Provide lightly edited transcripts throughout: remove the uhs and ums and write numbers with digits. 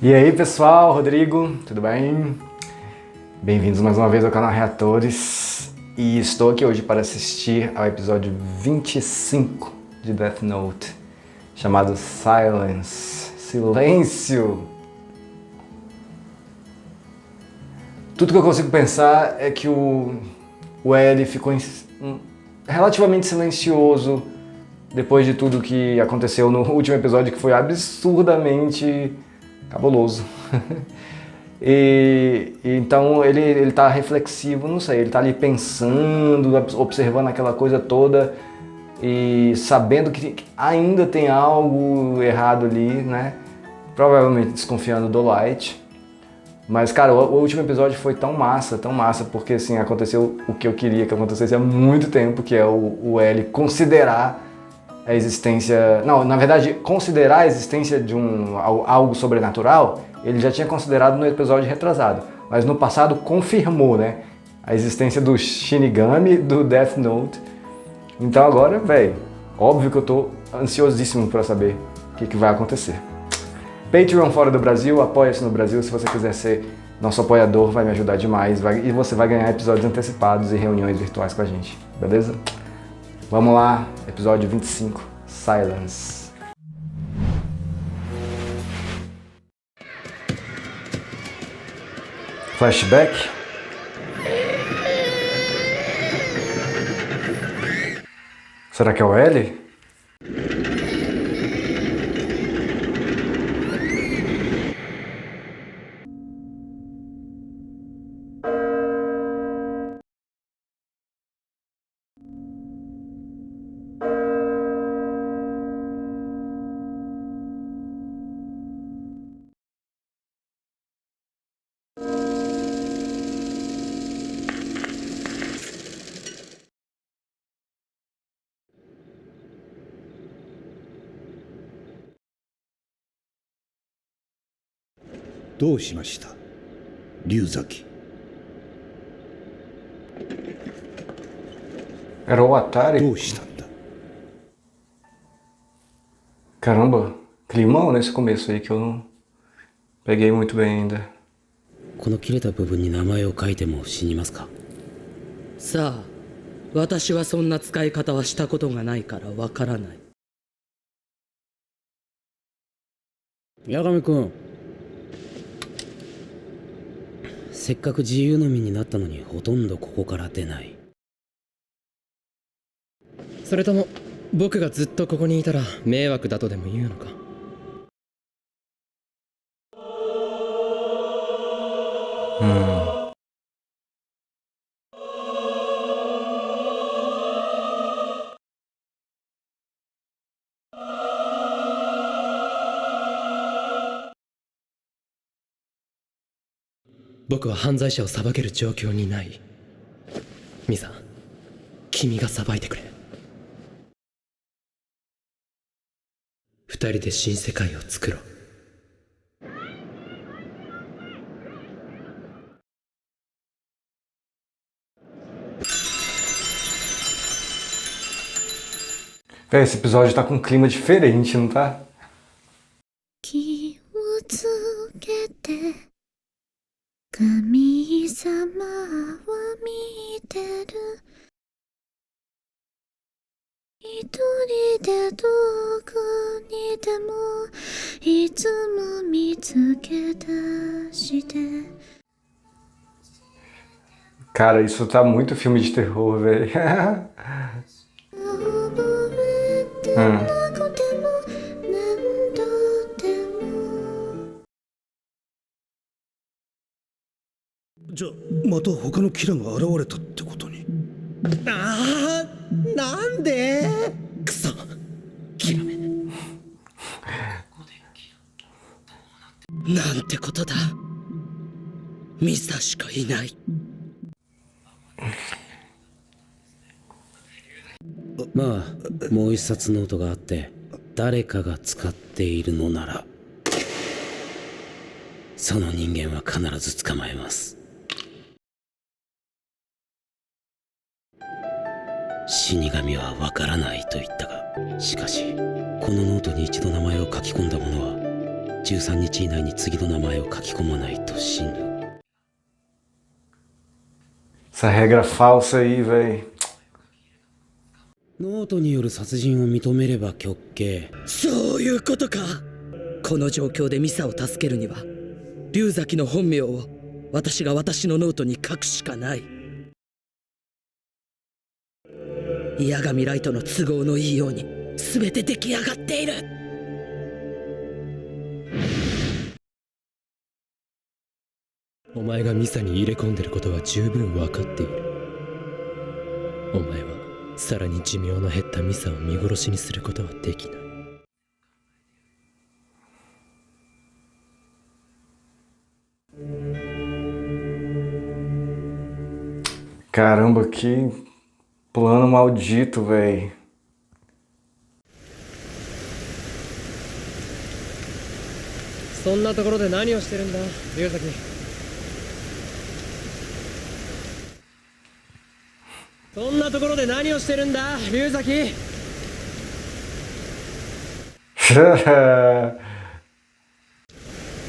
E aí pessoal, Rodrigo, tudo bem? Bem-vindos mais uma vez ao canal Reatores. E estou aqui hoje para assistir ao episódio 25 de Death Note, chamado Silence. Silêncio! Tudo que eu consigo pensar é que o L ficou relativamente silencioso depois de tudo que aconteceu no último episódio, que foi absurdamente cabuloso. Então ele tá reflexivo, não sei, ele tá ali pensando, observando aquela coisa toda e sabendo que ainda tem algo errado ali, né? Provavelmente desconfiando do Light. Mas, cara, o último episódio foi tão massa, porque, assim, aconteceu o que eu queria que acontecesse há muito tempo, que é o L considerar a existência... Não, na verdade, considerar a existência de algo sobrenatural, ele já tinha considerado no episódio retrasado. Mas no passado confirmou, né? A existência do Shinigami, do Death Note. Então agora, velho, óbvio que eu tô ansiosíssimo pra saber o que vai acontecer. Patreon fora do Brasil, apoia-se no Brasil. Se você quiser ser nosso apoiador, vai me ajudar demais. E você vai ganhar episódios antecipados e reuniões virtuais com a gente, beleza? Vamos lá, episódio 25, Silence. Flashback? Será que é o L? Doうしました、龍崎。 Era o Atari? どうしたんだ。 Caramba, climão nesse começo aí que eu não peguei muito bem ainda. この切れた部分に名前を書いても死にますか。さあ、私はそんな使い方はしたことがないからわからない。八神君、せっかく自由の身になったのにほとんどここから出ない。それとも僕がずっとここにいたら迷惑だとでも言うのか。僕は犯罪者を裁ける状況にない。ミサ、君が裁いてくれ。二人で新世界を作ろう。Véi, esse episódio tá com um clima diferente, não tá? 気をつけて神様は見てる一人でどこにでもいつも見つけ出して Cara, isso tá muito filme de terror, velho. 覚えてなくても何度でも じゃあまた他のキラが現れたってことに。ああ、なんでクソ、キラメ。なんてことだ。ミサしかいない。まあもう一冊ノートがあって誰かが使っているのならその人間は必ず捕まえます。死神はわからないと言ったが、しかしこのノートに一度名前を書き込んだ者は13日以内に次の名前を書き込まないと死ぬ。 Essa regra falsa aí, véi. ノートによる殺人を認めれば極刑。そういうことか。この状況でミサを助けるには龍崎の本名を私が私のノートに書くしかない。八神ライトの都合のいいように全て出来上がっている。お前がミサに入れ込んでることは十分分かっている。お前はさらに寿命の減ったミサを見殺しにすることはできない。 Caramba, que plano maldito, véi. そんなところで何をしてるんだ、龍崎。そんなところで何をしてるんだ、龍崎。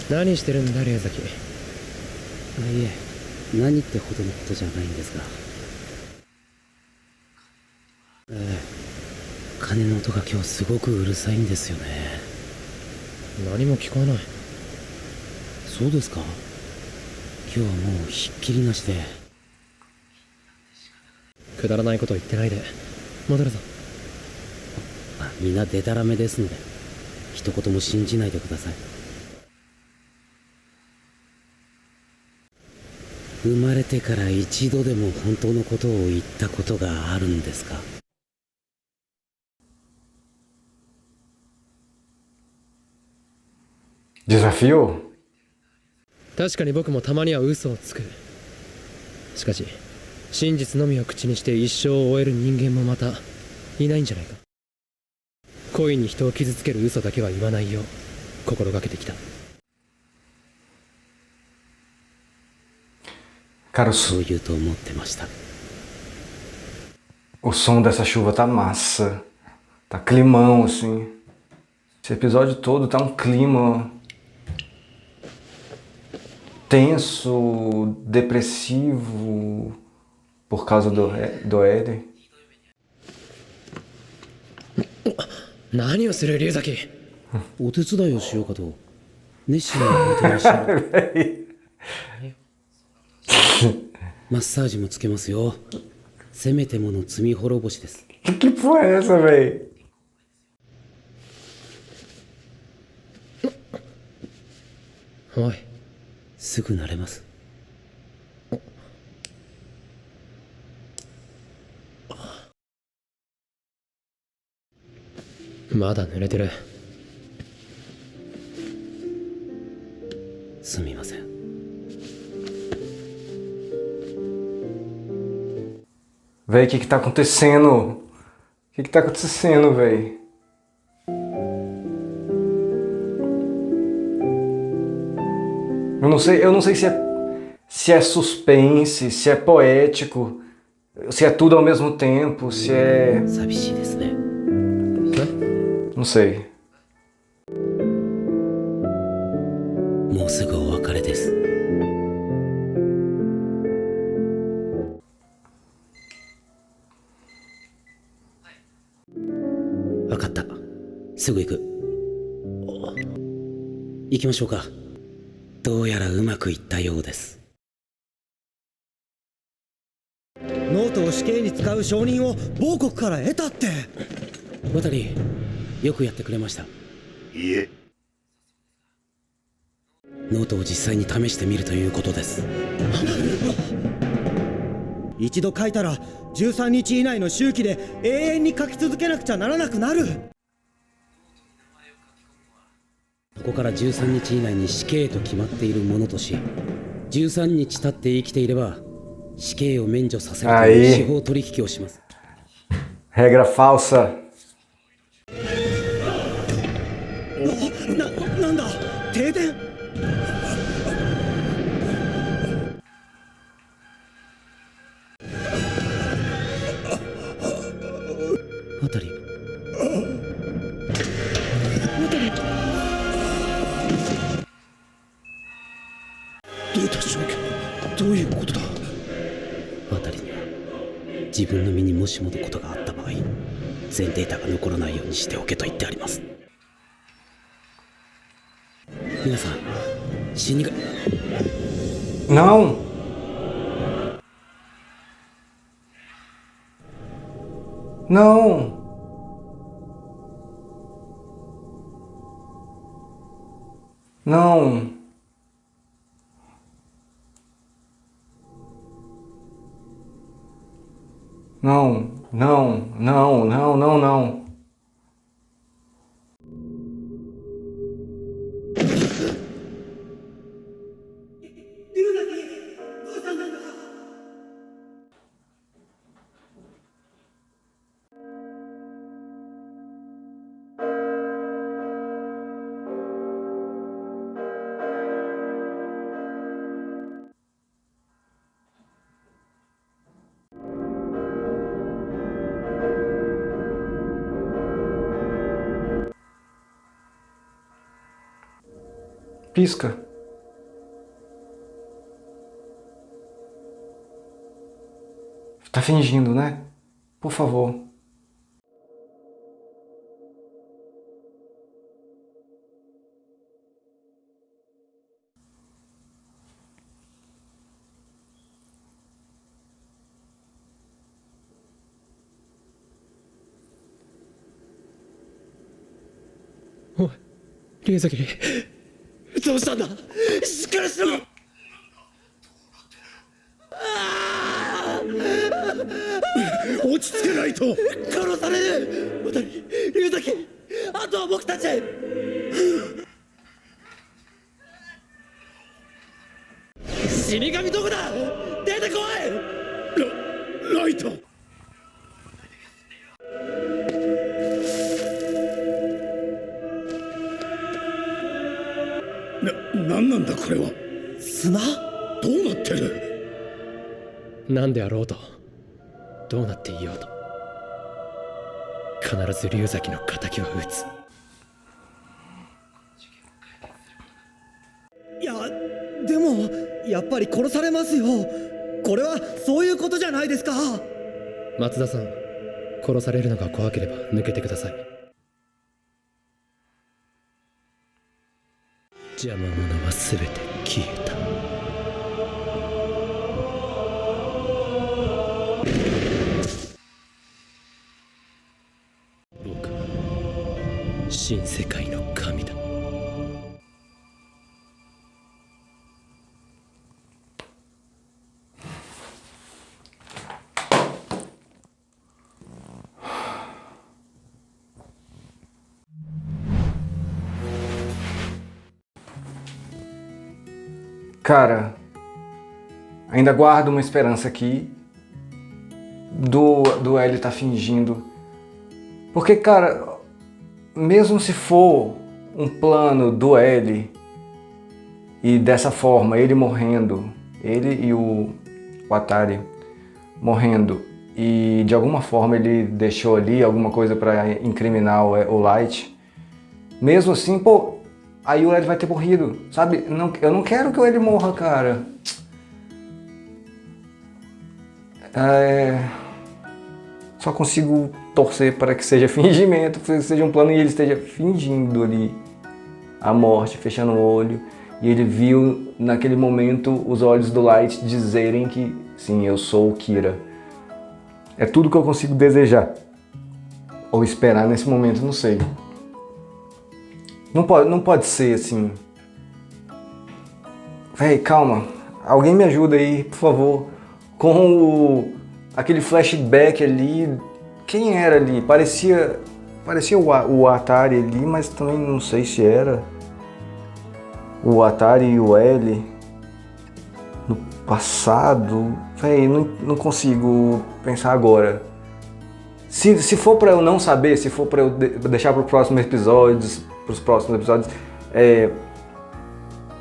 何してるんだ、龍崎。いえ、何ってほどのことじゃないんですが。鐘の音が今日すごくうるさいんですよね。何も聞こえない。そうですか。今日はもうひっきりなしで。くだらないこと言ってないで戻るぞ。みんなデタラメですので一言も信じないでください。生まれてから一度でも本当のことを言ったことがあるんですか？ Desafio? 確かに僕もたまには嘘をつく。しかし真実のみを口にして一生を終える人間もまたいないんじゃないか。故意に人を傷つける嘘だけは言わないよう心がけてきた。 Cara, そう言うと思ってました。 o som dessa chuva tá massa. Tá climão, assim. Esse episódio todo tá um clima tenso, depressivo por causa do Eren. 何をする龍崎。お手伝いをしようかと熱心にやってらっしゃる。マッサージもつけますよ。せめてもの罪滅ぼしです。 Que porra é essa, véi? おい、すぐ慣れます。まだ濡れてる。すみません。 Véi, o que que tá acontecendo? O que que tá acontecendo, véi? Eu não sei se é suspense, se é poético, se é tudo ao mesmo tempo, se é... 寂しいですね。 Não sei. もうすぐお別れです。 わかった。すぐ行く。行きましょうか。どうやらうまくいったようです。ノートを死刑に使う承認を某国から得たって。渡り、よくやってくれました。いえ。ノートを実際に試してみるということです。一度書いたら13日以内の周期で永遠に書き続けなくちゃならなくなる。ここから13日以内に死刑と決まっているものとし、13日経って生きていれば死刑を免除させるという司法取引をします。 Regra falsa. なんだ停電。渡り。竜太少侠、どういうことだ。渡りには自分の身にもしものことがあった場合、全データが残らないようにしておけと言ってあります。皆さん、死神。Não! Não! Não! Não, não, não, não, não, não. Pisca. Tá fingindo, né? Por favor. Oi, 龍崎。どうしたんだ。しっかりしろ。落ち着けないと。殺される。渡り、龍崎、あとは僕たち。死神どこだ。出てこい。ライト。何なんだこれは。砂？どうなってる？何であろうと、どうなっていようと、必ず龍崎の敵は討つ。いや、でもやっぱり殺されますよ。これはそういうことじゃないですか。松田さん、殺されるのが怖ければ抜けてください。邪魔者は全て消えた。僕は新世界の神だ。Cara, ainda guardo uma esperança aqui do L tá fingindo. Porque, cara, mesmo se for um plano do L e dessa forma, ele morrendo, ele e o Atari morrendo, e de alguma forma ele deixou ali alguma coisa pra incriminar o Light, mesmo assim, pô, aí o L vai ter morrido, sabe? Eu não quero que o L morra, cara. Só consigo torcer para que seja fingimento, que seja um plano e ele esteja fingindo ali a morte, fechando o olho. E ele viu naquele momento os olhos do Light dizerem que sim, eu sou o Kira. É tudo que eu consigo desejar. Ou esperar nesse momento, não sei. Não pode ser assim. Véi, calma. Alguém me ajuda aí, por favor. Com aquele flashback ali. Quem era ali? Parecia o Atari ali, mas também não sei se era. O Atari e o L. No passado. Véi, não consigo pensar agora. Se for pra eu não saber, se for pra eu deixar pro próximo episódios, pros próximos episódios,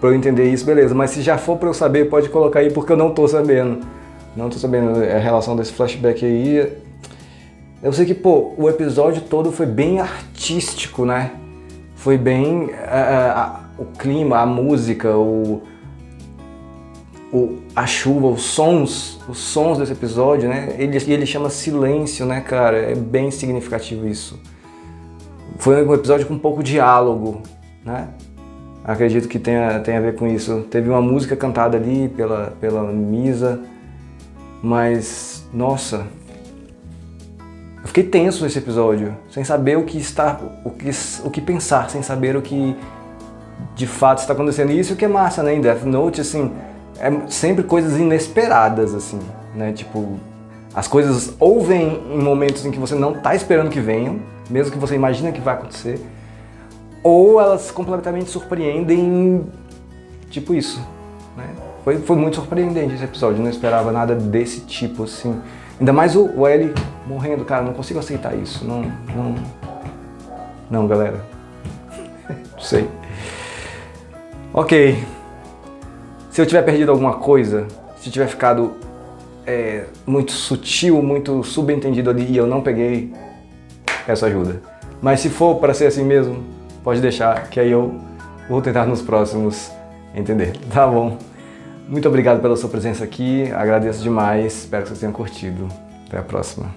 pra eu entender isso, beleza. Mas se já for pra eu saber, pode colocar aí, porque eu não tô sabendo. Não tô sabendo a relação desse flashback aí. Eu sei que, pô, o episódio todo foi bem artístico, né? Foi bem... o clima, a música, a chuva, os sons desse episódio, né? Ele chama Silêncio, né, cara? É bem significativo isso. Foi um episódio com um pouco de diálogo, né? Acredito que tenha a ver com isso. Teve uma música cantada ali pela Misa, mas, nossa, eu fiquei tenso nesse episódio, sem saber o que pensar, sem saber o que de fato está acontecendo. E isso que é massa, né? Em Death Note, assim, é sempre coisas inesperadas, assim, né? Tipo, as coisas ou vêm em momentos em que você não tá esperando que venham, mesmo que você imagina que vai acontecer, ou elas completamente surpreendem, tipo isso, né? Foi muito surpreendente esse episódio, eu não esperava nada desse tipo, assim. Ainda mais o L morrendo, cara, não consigo aceitar isso, não, galera. Não sei. Ok. Se eu tiver perdido alguma coisa, se tiver ficado muito sutil, muito subentendido ali e eu não peguei, peço ajuda. Mas se for para ser assim mesmo, pode deixar, que aí eu vou tentar nos próximos entender, tá bom? Muito obrigado pela sua presença aqui, agradeço demais, espero que vocês tenham curtido. Até a próxima.